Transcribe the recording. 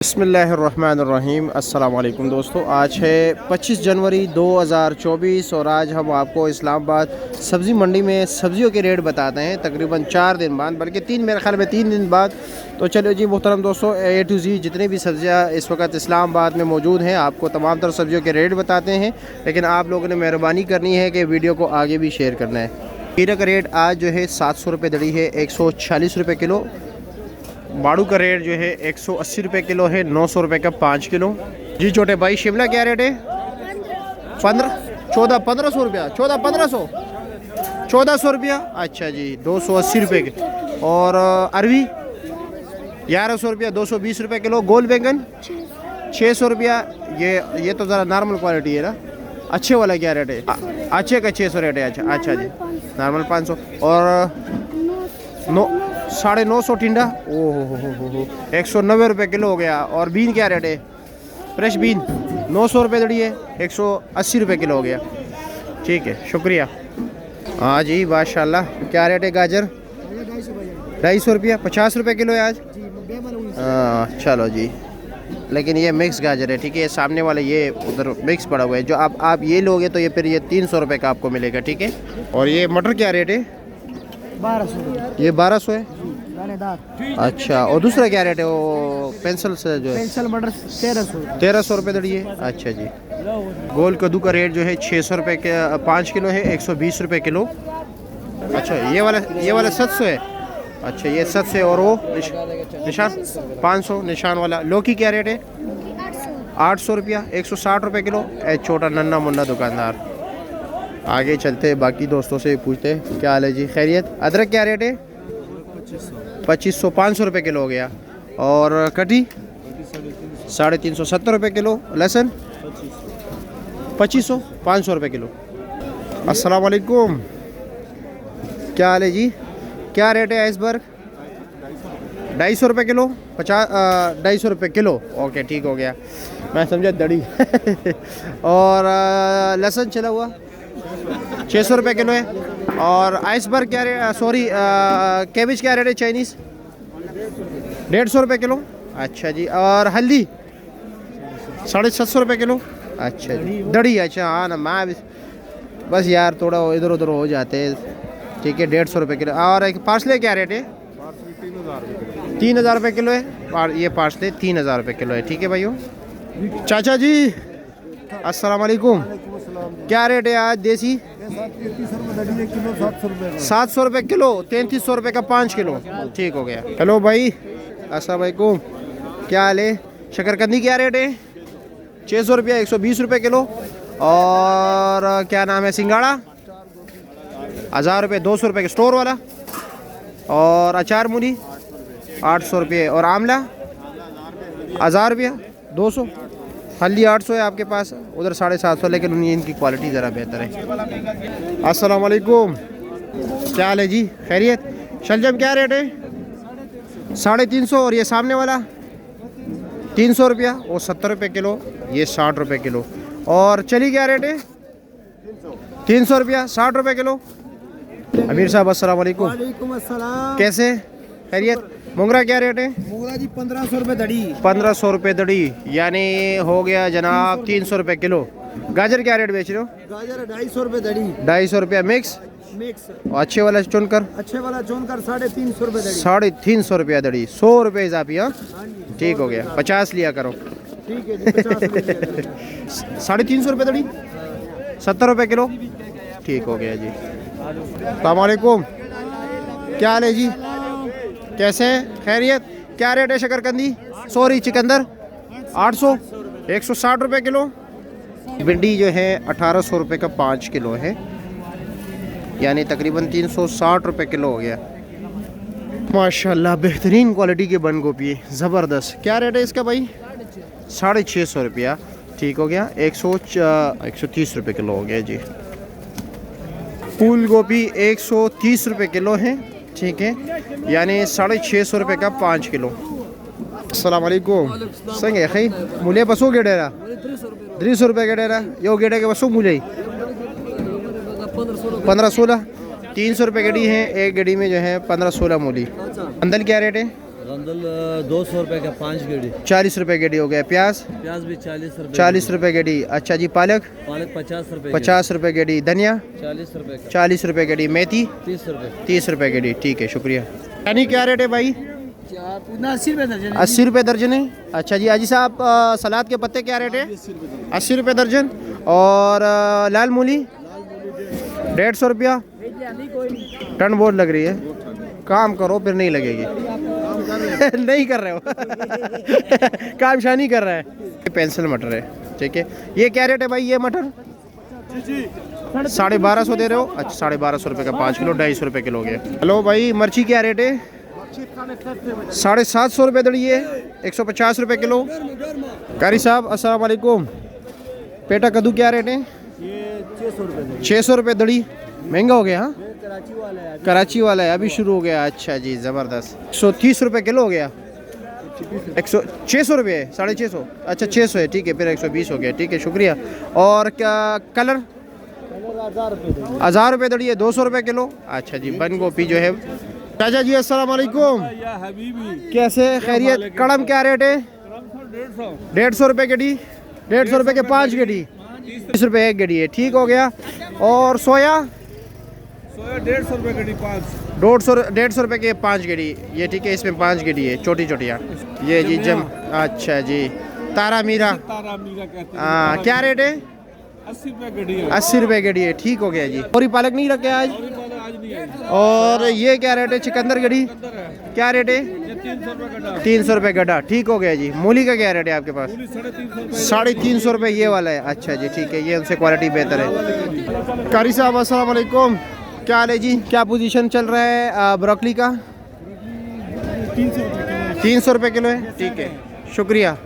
बिस्मिल्लाहिर्रहमानिर्रहीम। अस्सलाम वालेकुम दोस्तों, आज है 25 जनवरी 2024 और आज हम आपको इस्लामाबाद सब्ज़ी मंडी में सब्ज़ियों के रेट बताते हैं तकरीबन 4 दिन बाद, बल्कि 3, मेरे ख्याल में 3 दिन बाद। तो चलो जी मोहतरम दोस्तों, A to Z जितने भी सब्ज़ियाँ इस वक्त इस्लामाबाद में मौजूद हैं आपको तमाम तरह सब्ज़ियों के रेट बताते हैं, लेकिन आप लोगों ने मेहरबानी करनी है कि वीडियो को आगे भी शेयर करना है। खीरा का रेट आज जो है 700 रुपये दड़ी है, 140 रुपये किलो। बाड़ू का रेट जो है 180 रुपये किलो है, 900 रुपये का 5 किलो। जी छोटे भाई, शिमला क्या रेट है? 1500 रुपया, 1400 रुपया। अच्छा जी, 280 रुपये के। और अरवी 1100 रुपया, 220 रुपये किलो। गोल बैंगन 600 रुपया। ये तो ज़रा नॉर्मल क्वालिटी है ना। अच्छे वाला क्या रेट है? अच्छे का 600 रेट है। अच्छा जी, नॉर्मल 500। और 950 टिंडा, ओहो हो 190 रुपये किलो हो गया। और बीन क्या रेट है? फ्रेश बीन 900 रुपये दड़ी है, 180 रुपये किलो हो गया। ठीक है, शुक्रिया। हाँ जी माशाल्लाह। क्या रेट है गाजर? 250 रुपया, 50 रुपये किलो है आज। चलो जी, लेकिन ये मिक्स गाजर है, ठीक है। सामने वाले ये उधर मिक्स पड़ा हुआ है। जो आप ये लोगे तो ये फिर ये 300 रुपये का आपको मिलेगा, ठीक है। और ये मटर क्या रेट है? 1200। ये 1200 है। दानेदार। अच्छा, और दूसरा क्या रेट है वो पेंसिल से जो है? पेंसिल मटर 1300 रुपये दड़ी है। अच्छा जी। गोल कद्दू का रेट जो है 600 रुपये के 5 किलो है, 120 रुपये किलो। अच्छा, ये वाला 700 है। अच्छा, ये 700 है। और वो निशान 500 निशान वाला। लौकी क्या रेट है? 800 रुपया, 160 रुपये किलो। छोटा नन्ना मुन्ना दुकानदार। आगे चलते हैं, बाकी दोस्तों से पूछते हैं क्या हाल है जी, खैरियत। अदरक क्या रेट है? 2500, 500 रुपये किलो हो गया। और कटी 350, 70 रुपये किलो। लहसुन 2500, 500 रुपये किलो। अस्सलाम वालेकुम, क्या हाल है जी? क्या रेट है आइसबर्ग? 250 रुपये किलो। 250 रुपये किलो। ओके, ठीक हो गया, मैं समझा दड़ी। और लहसुन चला हुआ 600 रुपये किलो है। और आइसबर्ग क्या रेट? सॉरी, कैबिज क्या रेट है चाइनीज़? 150 रुपये किलो। अच्छा जी। और हल्दी 750 रुपये किलो। अच्छा जी, दड़ी। अच्छा हाँ ना, मैं बस यार थोड़ा इधर उधर हो जाते हैं, ठीक है। 150 रुपये किलो। और एक पार्सले क्या रेट है? 3000 रुपये किलो है। और ये पार्सले 3000 रुपये किलो है, ठीक है भाइयों। चाचा जी अस्सलाम वालेकुम, क्या रेट है आज देसी? 700 रुपये किलो, 3300 रुपये का 5 किलो। ठीक हो गया। हेलो भाई, अस्सलाम वालेकुम, क्या हाल है? शकरकंदी क्या रेट है? 600 रुपया, 120 रुपये किलो। और क्या नाम है? सिंगाड़ा 1000 रुपये, 200 रुपये का स्टोर वाला। और अचार मूली 800 रुपये। और आमला 1000 रुपया, 200। हल्दी 800 है आपके पास, उधर 750, लेकिन इनकी क्वालिटी ज़रा बेहतर है। अस्सलाम वालेकुम, क्या हाल है जी, खैरियत। शलजम क्या रेट है? 350। और ये सामने वाला 300 रुपया, वो 70 रुपये किलो, ये 60 रुपये किलो। और चली क्या रेट है? 300 रुपया, 60 रुपये किलो। अमीर साहब अस्सलाम वालेकुम। वालेकुम अस्सलाम, कैसे, खैरियत। मोगरा क्या रेट है? मोगरा जी 1500 रुपये दड़ी। 1500 रुपये दड़ी, यानी हो गया जनाब 300 रुपये किलो। गाजर क्या रेट बेच रहे हो? गाजर 250 रुपये दड़ी। 250 रुपया मिक्स। अच्छे वाला चुनकर 350 रुपये दड़ी। 350 रुपया दड़ी, 100 रुपये इजाफी। हाँ ठीक हो गया, 50 लिया करो। ठीक है जी, 50 350 रुपये दड़ी, 70 रुपये किलो। ठीक हो गया जी। अस्सलाम वालेकुम, क्या हाल है जी, कैसे हैं, खैरियत। क्या रेट है शकरकंदी? सॉरी चिकंदर 800, 160 रुपये किलो। भिंडी जो है 1800 रुपये का 5 किलो है, यानी तकरीबन 360 रुपये किलो हो गया। माशाल्लाह बेहतरीन क्वालिटी के बंद गोभी है, ज़बरदस्त। क्या रेट है इसका भाई? 650 रुपया। ठीक हो गया, 130 रुपये किलो हो गया जी। फूल गोभी 130 रुपये किलो है, ठीक है, यानी 650 रुपये का 5 किलो। अस्सलाम वालेकुम, संगे खै मूल्य बसो गेडेरा 300 रुपये गेडेरा। यो गेडे के बसो मूल्य 15-16, 300 रुपये गड्डी है। एक गड्डी में जो है 15-16 मूली। अंदल क्या रेट है? गंदल 200 रुपए का 5 गेड़ी। 40 रुपए गेड़ी हो गया। प्याज प्याज भी 40 रुपए। 40 रुपए गेड़ी। अच्छा जी, पालक पालक 50 रुपए। 50 रुपए गेड़ी। धनिया 40 रुपए का। 40 रुपए गेड़ी। मेथी 30 रुपए। 30 रुपए गेड़ी। ठीक है, शुक्रिया। यानी क्या रेट है भाई? 80 रुपए दर्जन 80 रुपए दर्जन है। अच्छा जी, हाजी साहब सलाद के पत्ते क्या रेट है? 80 रुपए दर्जन। और लाल मूली 150 रुपया टन। बोर्ड लग रही है, काम करो फिर नहीं लगेगी। नहीं कर रहे हो काम शानी कर रहा है। ये पेंसिल मटर है, ठीक है। ये क्या रेट है भाई? ये मटर 1250 दे रहे हो? अच्छा, 1250 रुपये का 5 किलो, 250 रुपये किलो हो गया। हेलो भाई, मिर्ची क्या रेट है? 750 रुपये दड़ी है, 150 रुपये किलो। कारी साहब अस्सलाम वालेकुम। पेटा कद्दू क्या रेट है? ये 600 रुपए 600 रुपये दड़ी। महंगा हो गया? हाँ, कराची वाला है। कराची वाला है, अभी शुरू हो गया। अच्छा जी, ज़बरदस्त। 130 रुपये किलो हो गया। 600 रुपये, 650। अच्छा 600 है, ठीक है, फिर 120 हो गया। ठीक है, शुक्रिया। और क्या कलर? 1000 रुपये दड़ी है, 200 रुपये किलो। अच्छा जी, बंद गोभी जो है। चाचा जी अस्सलाम वालेकुम, कैसे? खैरियत? कड़म क्या रेट है? 150 रुपये गड्डी। 150 रुपये के 5 गड्डी। 30 रुपये एक गड्डी है, ठीक हो गया। और सोया 150 रुपए गड्डी 5। 150 रुपये के 5 गड्डी। ये ठीक है, इसमें 5 गड्डी है, छोटी छोटियाँ। ये जी जम। अच्छा जी, तारा मीरा। हाँ, क्या रेट है? 80 रुपए गड्डी है। 80 रुपये गड्डी है, ठीक हो गया जी। और ये पालक नहीं रखे आज? और ये क्या रेट है? चिकंदर गड्डी क्या रेट है? 300 रुपये गड्ढा, ठीक हो गया जी। मूली का क्या रेट है आपके पास? 350 रुपये ये वाला है। अच्छा जी, ठीक है, ये उनसे क्वालिटी बेहतर है। कारी साहब अस्सलाम वालेकुम, क्या हाल है जी? क्या पोजीशन चल रहा है ब्रोकली का? 300 रुपये किलो है, ठीक है, शुक्रिया।